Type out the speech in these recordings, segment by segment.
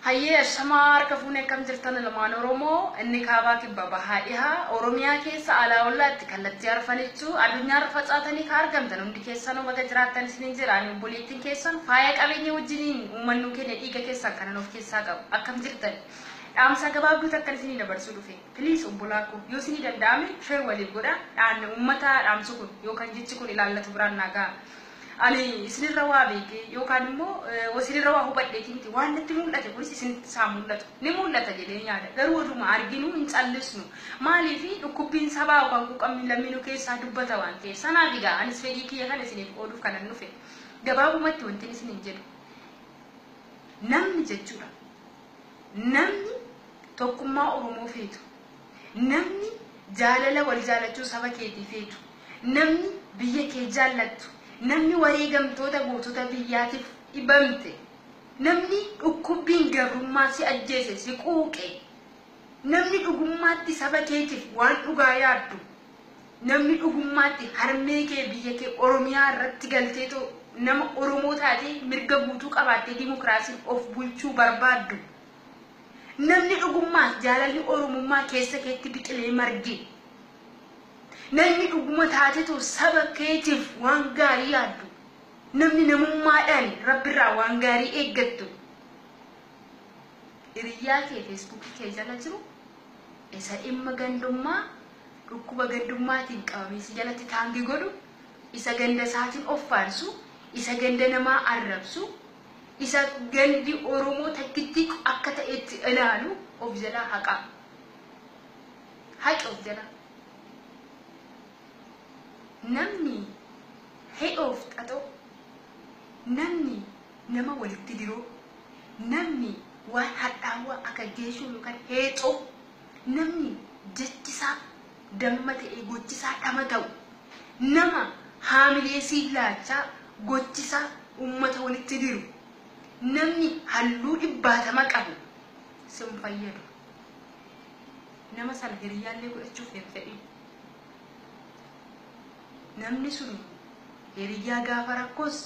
هي الشمار كفوني كم جرتنا لما نرومو إني كاباك بابا هايها أوروميا كيس على أولاد كلت تعرفنيتشو الدنيا رفعت أتاني كارجم تنوم دي كيسانو بقى جراتن سنين جراني بوليتين كيسان فايك أبيني وجنين ومنو كي نتيجة كيسان كنا نوف كيساقو أكم جرتن أم ساقباب بيتا كان سنين نبرسولو في بليس أمبولاكو يو سنين دامي شيء ولي بودا عن أمتا أم سكون يو كان جيتشكون إلى الله تبران ناقا أنا سنين روابيك يو كان مو وسنين رواه بديتين تي وان نتمون لا تقولي سن سامون لا نمون لا تجدين يعني ضروري ما أرجينو إن تالسنو ما لي في ركوبين سبا وكان كم لمينو كيس هدوبة وان كيس أنا بيجا أنا سفيدي كي أنا سنين أودو كان نوفي جبابو ما تونتني سنين جدو نمني جدّورا نمني تكما أورمو فيتو نمني جاللا والجالتو سبا كيتي فيتو نمني بيجي كجالتو namni wareegamtoota gootota biyyaatiif ibamte namni dhukkubbiin garummaa si ajjeese si quuqe namni dhugummaatti saba keetiif waan dhugaa yaaddu namni dhugummaatti harmee kee biyya kee Oromiyaa irratti galteeto nama Oromoo taatee mirga guutuu qabaattee dimokiraasiin of bulchuu barbaaddu namni dhugummaa jaalalli Oromummaa keessa keetti biqilee marge namni dhuguma taateetu saba keetiif waan gaarii yaaddu namni namummaadhaan rabbirraa waan gaarii eeggattu hiriyaa kee Facebook kee jala jiru isa dhimma gandummaa dhukkuba gandummaatiin qabamee si jalatti taangi godhu isa ganda isaatiin of faarsu isa ganda namaa arrabsu isa gandi Oromoo takkitti akka ta'etti ilaalu of jalaa haqa of jalaa namni of tato namni nama walitti diroo namni waan hadhaawa akka geeshuu yookaan heexoo namni jechisaa damma ta'e gochisaa dhama ta'u nama haamilee siilachaa gochisaa ummata walitti diru namni halluu dhibbaatama qabu sin fayyadu nama sana hiriyaallee godhachuuf hin fedhin namni sun hiriyaa gaafa rakkoos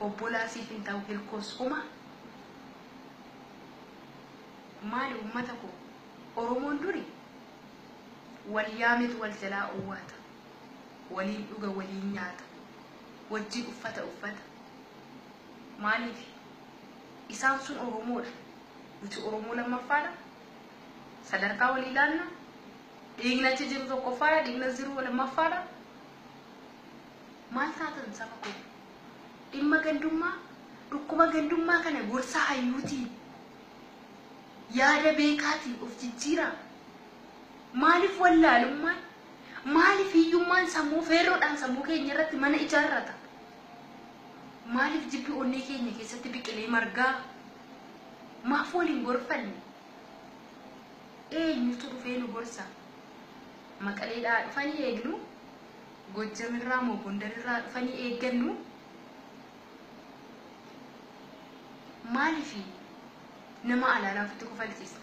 obbolaasiif hin ta'u hirkoos uma maali ummata ko Oromoon duri wal yaametu wal jalaa uwwaata waliin dhuga waliin nyaata wajjin uffata maaliif isaan sun Oromoodha nuti Oromoo lammaffaadha sadarkaa walii ilaalla dhiignachi jiru tokkoffaadha dhiigna jiru lammaffaadha maal taatan saba ko dhimma gandummaa dhukkuba gandummaa kana gorsa hayyuutiin yaada beekaatiin of jijjiira maaliif wallaalummaan maaliif hiyyummaan sammuu feerroodhaan sammuu keenya irratti mana ijaarrata maaliif jibbi onnee keenya keessatti biqilee margaa maaf waliin gorfanne eenyutu dhufee nu gorsa maqaleedhaa dhufanii eegnu Gojamirraa moo Gondarirraa dhufanii eeggannu maaliif nama alaalaaf itti kufalchiisa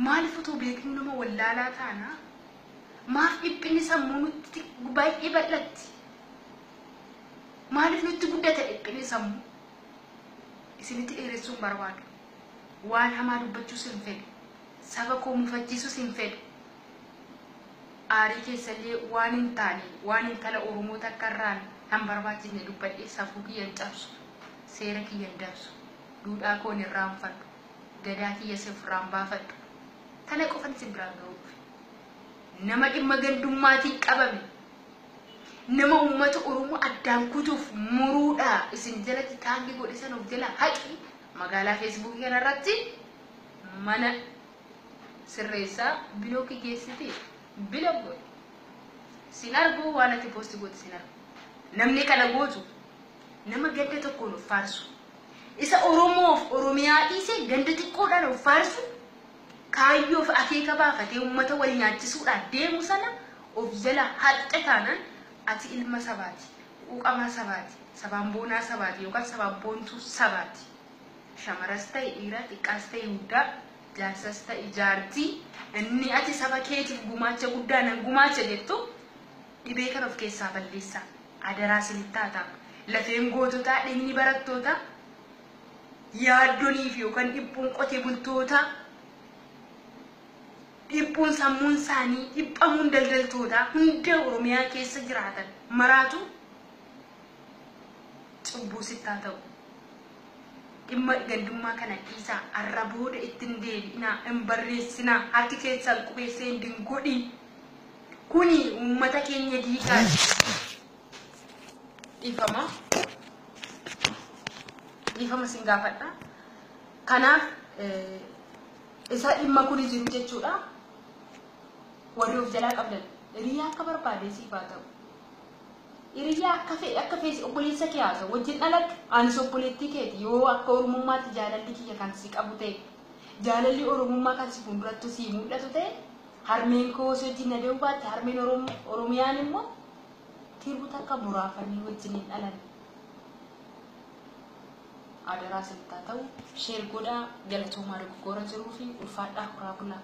maaliif utuu beeknu nama wallaalaa taana maaf dhiphinni sammuu nutti baay'ee bal'atti maaliif nutti guddata dhiphinni sammuu isinitti dheeressuun barbaadu waan hamaa dubbachuus hin fedhu saba koo mufachiisuus hin fedhu Ari keessalee waan hin taane waan intala Oromoo takkarraan han barbaachifne dubbadhee safuu kiyyan cabsu seera kiyyan dabsu duudhaa koon irraanfadhu gadaa kiyya sirraan baafadhu tana qofan isin biraan ga'uuf nama dhimma gandummaatiin qabame nama ummata Oromoo addaan kutuuf muruudhaa isin jalatti taangi godhisan of jala haqi magaalaa Facebook kanarratti mana sirreessaa bilookii geessitee Bilabo sinargo wana ti posti got sinargo namni kana gootu nama gadda tokko no farsu isa Oromiyaa ise ganda xiqqoodhaan no farsu kaayyoof akeeka baafatee ummata wal nyaachisuudhaan deemu sana of jala haxxataanan ati ilma sabaati uqama sabaati sabamboonaa sabaati yookaan sabamboontuu sabaati shamaras ta'e dhiira xiqqaas ta'e guddaa jaarsas ta'e jaartii inni ati saba keetiif gumaacha guddaan gumaacha jettu dhibee kan of keessaa balleessa adaraa sinittaata lafeen goototaa dhimni barattoota yaaddonii fi yookaan dhiphuun qotee bultoota dhiphuun sammuun isaanii dhiphamuun daldaltoota hunda Oromiyaa keessa jiraatan maraatu cubbuu sittaa ta'u. Dhimma gandummaa kana dhiisaa arrabooda ittiin deebi'inaa hin barreessinaa harki keessan qubeessee hin godhin. Kuni uummata keenya diigaa dhiifama sin gaafadha. Kanaaf isa dhimma kuni jiru jechuudha. Warri of jalaa qabdan hiriyaa akka barbaade siifaa ta'u. Hiriyaa akka feesi obboleessa kee haasa'u wajjin dhaladhu anis obboleettii keeti yoo akka oromummaatti jaalalli kiyya kan si qabu ta'e jaalalli oromummaa kan si fuuldurattu si mul'atu ta'e harmeen koo osoo wajjin na deemu baatte harmeen oromiyaan immoo tirbu takka muraafanii wajjin hin dhalan. Adaraa sittaa ta'u sheer godhaa galatoomaa dogoggora jiruu fi ulfaadhaa kuraa bulaa.